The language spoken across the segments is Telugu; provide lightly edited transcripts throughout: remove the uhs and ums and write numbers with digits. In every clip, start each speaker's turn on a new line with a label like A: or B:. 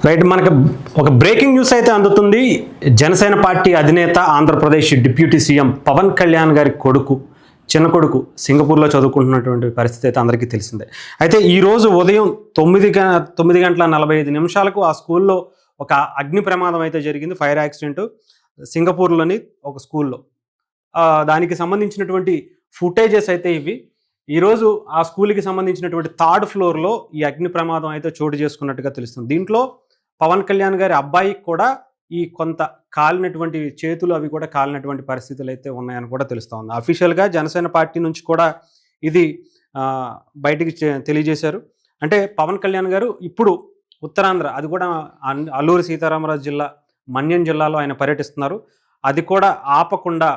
A: రైట్, మనకు ఒక బ్రేకింగ్ న్యూస్ అయితే అందుతుంది. జనసేన పార్టీ అధినేత, ఆంధ్రప్రదేశ్ డిప్యూటీ సీఎం పవన్ కళ్యాణ్ గారి చిన్న కొడుకు సింగపూర్లో చదువుకుంటున్నటువంటి పరిస్థితి అయితే అందరికీ తెలిసిందే. అయితే ఈరోజు ఉదయం 9 గంటల 45 నిమిషాలకు ఆ స్కూల్లో ఒక అగ్ని ప్రమాదం అయితే జరిగింది. ఫైర్ యాక్సిడెంట్ సింగపూర్లోని ఒక స్కూల్లో. దానికి సంబంధించినటువంటి ఫుటేజెస్ అయితే ఇవి. ఈరోజు ఆ స్కూల్కి సంబంధించినటువంటి 3rd ఫ్లోర్లో ఈ అగ్ని ప్రమాదం అయితే చోటు చేసుకున్నట్టుగా తెలుస్తుంది. దీంట్లో పవన్ కళ్యాణ్ గారి అబ్బాయికి కూడా ఈ కొంత కాలినటువంటి చేతులు అవి కూడా కాలినటువంటి పరిస్థితులు అయితే ఉన్నాయని కూడా తెలుస్తూ ఉంది. అఫీషియల్గా జనసేన పార్టీ నుంచి కూడా ఇది బయటికి తెలియజేశారు. అంటే పవన్ కళ్యాణ్ గారు ఇప్పుడు ఉత్తరాంధ్ర, అది కూడా అల్లూరి సీతారామరాజు జిల్లా మన్యం జిల్లాలో ఆయన పర్యటిస్తున్నారు. అది కూడా ఆపకుండా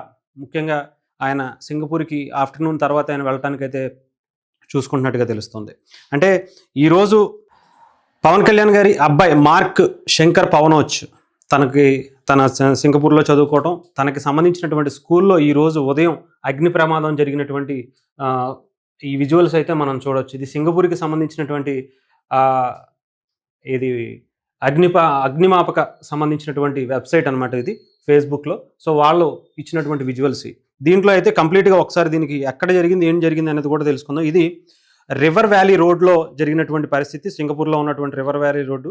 A: ముఖ్యంగా ఆయన సింగపూర్కి ఆఫ్టర్నూన్ తర్వాత ఆయన వెళ్ళటానికైతే చూసుకుంటున్నట్టుగా తెలుస్తుంది. అంటే ఈరోజు పవన్ కళ్యాణ్ గారి అబ్బాయి మార్క్ శంకర్ పవనోచ్ తన సింగపూర్లో చదువుకోవటం, తనకి సంబంధించినటువంటి స్కూల్లో ఈరోజు ఉదయం అగ్ని ప్రమాదం జరిగినటువంటి ఈ విజువల్స్ అయితే మనం చూడవచ్చు. ఇది సింగపూర్కి సంబంధించినటువంటి ఇది అగ్నిమాపక సంబంధించినటువంటి వెబ్సైట్ అనమాట ఇది, ఫేస్బుక్లో. సో వాళ్ళు ఇచ్చినటువంటి విజువల్స్. దీంట్లో అయితే కంప్లీట్గా ఒకసారి దీనికి ఎక్కడ జరిగింది, ఏం జరిగింది అనేది కూడా తెలుసుకుందాం. ఇది రివర్ వ్యాలీ రోడ్లో జరిగినటువంటి పరిస్థితి, సింగపూర్లో ఉన్నటువంటి రివర్ వ్యాలీ రోడ్డు.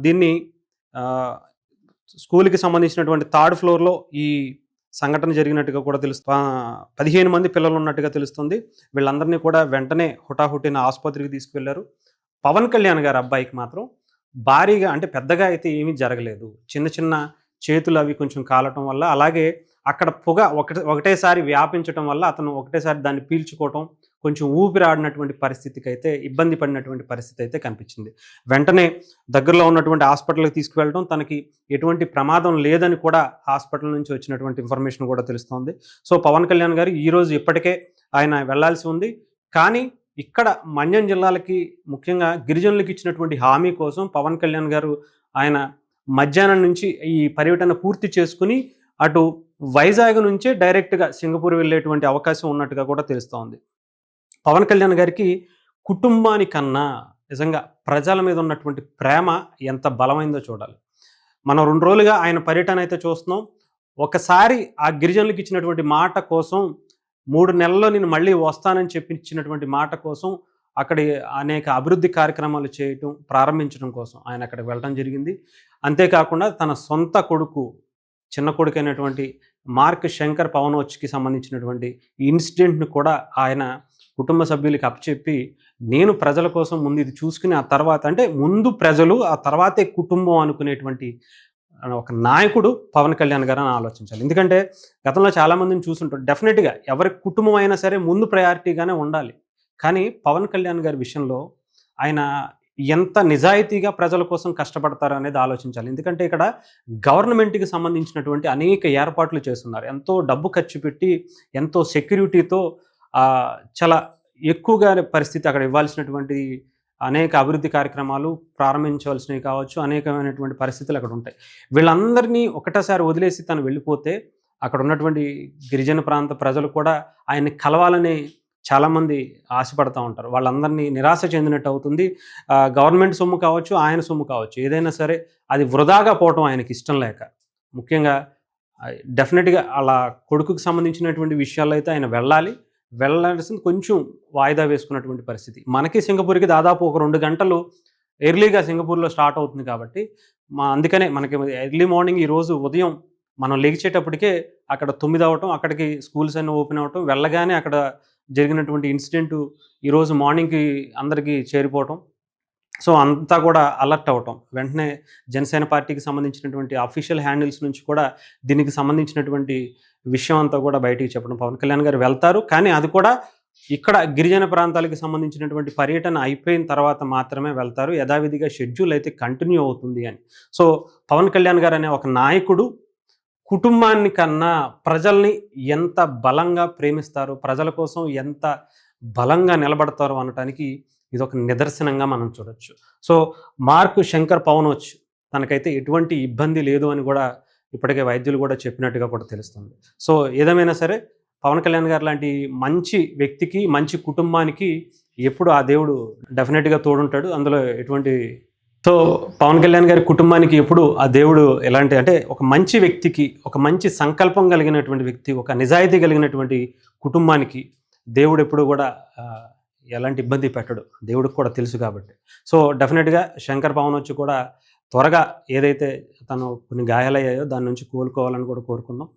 A: దీన్ని స్కూల్కి సంబంధించినటువంటి 3rd ఫ్లోర్లో ఈ సంఘటన జరిగినట్టుగా కూడా 15 మంది పిల్లలు ఉన్నట్టుగా తెలుస్తుంది. వీళ్ళందరినీ కూడా వెంటనే హుటాహుటిన ఆసుపత్రికి తీసుకువెళ్లారు. పవన్ కళ్యాణ్ గారి అబ్బాయికి మాత్రం భారీగా, అంటే పెద్దగా అయితే ఏమీ జరగలేదు. చిన్న చిన్న చేతులు అవి కొంచెం కాలటం వల్ల, అలాగే అక్కడ పొగ ఒకటేసారి వ్యాపించడం వల్ల అతను ఒకటేసారి దాన్ని పీల్చుకోవటం, కొంచెం ఊపిరాడినటువంటి పరిస్థితికి అయితే ఇబ్బంది పడినటువంటి పరిస్థితి అయితే కనిపించింది. వెంటనే దగ్గరలో ఉన్నటువంటి హాస్పిటల్కి తీసుకువెళ్ళడం, తనకి ఎటువంటి ప్రమాదం లేదని కూడా హాస్పిటల్ నుంచి వచ్చినటువంటి ఇన్ఫర్మేషన్ కూడా తెలుస్తోంది. సో పవన్ కళ్యాణ్ గారు ఈరోజు ఇప్పటికే ఆయన వెళ్లాల్సి ఉంది. కానీ ఇక్కడ మన్యం జిల్లాలకి, ముఖ్యంగా గిరిజనులకు ఇచ్చినటువంటి హామీ కోసం పవన్ కళ్యాణ్ గారు ఆయన మధ్యాహ్నం నుంచి ఈ పర్యటన పూర్తి చేసుకుని అటు వైజాగ్ నుంచే డైరెక్ట్గా సింగపూర్ వెళ్ళేటువంటి అవకాశం ఉన్నట్టుగా కూడా తెలుస్తోంది. పవన్ కళ్యాణ్ గారికి కుటుంబానికన్నా నిజంగా ప్రజల మీద ఉన్నటువంటి ప్రేమ ఎంత బలమైందో చూడాలి. మనం 2 రోజులుగా ఆయన పర్యటన అయితే చూస్తున్నాం. ఒకసారి ఆ గిరిజనులకు ఇచ్చినటువంటి మాట కోసం, 3 నెలల్లో నేను మళ్ళీ వస్తానని చెప్పి ఇచ్చినటువంటి మాట కోసం అక్కడ అనేక అభివృద్ధి కార్యక్రమాలు చేయటం, ప్రారంభించడం కోసం ఆయన అక్కడికి వెళ్ళడం జరిగింది. అంతేకాకుండా తన సొంత కొడుకు, చిన్న కొడుకైనటువంటి మార్క్ శంకర్ పవనోచ్కి సంబంధించినటువంటి ఈ ఇన్సిడెంట్ను కూడా ఆయన కుటుంబ సభ్యులకి అప్పచెప్పి, నేను ప్రజల కోసం ముందు ఇది చూసుకుని ఆ తర్వాత, అంటే ముందు ప్రజలు ఆ తర్వాతే కుటుంబం అనుకునేటువంటి ఒక నాయకుడు పవన్ కళ్యాణ్ గారు అని ఆలోచించాలి. ఎందుకంటే గతంలో చాలామందిని చూసుంటారు. డెఫినెట్గా ఎవరి కుటుంబం అయినా సరే ముందు ప్రయారిటీగానే ఉండాలి. కానీ పవన్ కళ్యాణ్ గారి విషయంలో ఆయన ఎంత నిజాయితీగా ప్రజల కోసం కష్టపడతారు అనేది ఆలోచించాలి. ఎందుకంటే ఇక్కడ గవర్నమెంట్కి సంబంధించినటువంటి అనేక ఏర్పాట్లు చేస్తున్నారు. ఎంతో డబ్బు ఖర్చు పెట్టి, ఎంతో సెక్యూరిటీతో చాలా ఎక్కువగా పరిస్థితి అక్కడ ఇవ్వాల్సినటువంటి అనేక అభివృద్ధి కార్యక్రమాలు ప్రారంభించవలసినవి కావచ్చు, అనేకమైనటువంటి పరిస్థితులు అక్కడ ఉంటాయి. వీళ్ళందరినీ ఒకటేసారి వదిలేసి తను వెళ్ళిపోతే అక్కడ ఉన్నటువంటి గిరిజన ప్రాంత ప్రజలు కూడా ఆయన్ని కలవాలని చాలామంది ఆశపడతా ఉంటారు. వాళ్ళందరినీ నిరాశ చెందినట్టు అవుతుంది. గవర్నమెంట్ సొమ్ము కావచ్చు, ఆయన సొమ్ము కావచ్చు, ఏదైనా సరే అది వృధాగా పోవటం ఆయనకి ఇష్టం లేక, ముఖ్యంగా డెఫినెట్గా అలా కొడుకుకి సంబంధించినటువంటి విషయాల్లో అయితే ఆయన వెళ్ళాల్సింది కొంచెం వాయిదా వేసుకున్నటువంటి పరిస్థితి. మనకి సింగపూర్కి దాదాపు ఒక 2 గంటలు ఎర్లీగా సింగపూర్లో స్టార్ట్ అవుతుంది కాబట్టి, అందుకనే మనకి ఎర్లీ మార్నింగ్ ఈరోజు ఉదయం మనం లెగిచేటప్పటికే అక్కడ 9 అవటం, అక్కడికి స్కూల్స్ అన్నీ ఓపెన్ అవటం, వెళ్ళగానే అక్కడ జరిగినటువంటి ఇన్సిడెంట్ ఈరోజు మార్నింగ్కి అందరికీ చేరిపోవటం. సో అంతా కూడా అలర్ట్ అవ్వటం, వెంటనే జనసేన పార్టీకి సంబంధించినటువంటి అఫీషియల్ హ్యాండిల్స్ నుంచి కూడా దీనికి సంబంధించినటువంటి విషయం అంతా కూడా బయటికి చెప్పడం. పవన్ కళ్యాణ్ గారు వెళ్తారు, కానీ అది కూడా ఇక్కడ గిరిజన ప్రాంతాలకు సంబంధించినటువంటి పర్యటన అయిపోయిన తర్వాత మాత్రమే వెళ్తారు. యథావిధిగా షెడ్యూల్ అయితే కంటిన్యూ అవుతుంది అని. సో పవన్ కళ్యాణ్ గారు అనే ఒక నాయకుడు కుటుంబాన్ని కన్నా ప్రజల్ని ఎంత బలంగా ప్రేమిస్తారు, ప్రజల కోసం ఎంత బలంగా నిలబడతారు అనటానికి ఇదొక నిదర్శనంగా మనం చూడొచ్చు. సో మార్క్ శంకర్ పవనోచ్ తనకైతే ఎటువంటి ఇబ్బంది లేదు అని కూడా ఇప్పటికే వైద్యులు కూడా చెప్పినట్టుగా కూడా తెలుస్తుంది. సో ఏదేమైనా సరే పవన్ కళ్యాణ్ గారు లాంటి మంచి వ్యక్తికి, మంచి కుటుంబానికి ఎప్పుడు ఆ దేవుడు డెఫినెట్గా తోడుంటాడు. అందులో ఎటువంటి సో పవన్ కళ్యాణ్ గారి కుటుంబానికి ఎప్పుడు ఆ దేవుడు ఎలాంటి అంటే ఒక మంచి వ్యక్తికి, ఒక మంచి సంకల్పం కలిగినటువంటి వ్యక్తి, ఒక నిజాయితీ కలిగినటువంటి కుటుంబానికి దేవుడు ఎప్పుడు కూడా ఎలాంటి ఇబ్బంది పెట్టడు. దేవుడికి కూడా తెలుసు కాబట్టి. సో డెఫినెట్‌గా శంకర్ పవన్ వచ్చి కూడా త్వరగా ఏదైతే తను కొన్ని గాయాలయ్యాయో దాని నుంచి కోలుకోవాలని కూడా కోరుకుందాం.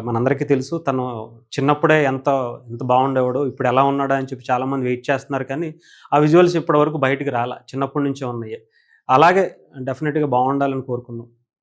A: మనందరికీ తెలుసు తను చిన్నప్పుడే ఎంత బాగుండేవాడో, ఇప్పుడు ఎలా ఉన్నాడా అని చెప్పి చాలామంది వెయిట్ చేస్తున్నారు కానీ, ఆ విజువల్స్ ఇప్పటివరకు బయటికి రాలా. చిన్నప్పటి నుంచే ఉన్నాయి. అలాగే డెఫినిట్‌గా బావుండాలని కోరుకుందాం.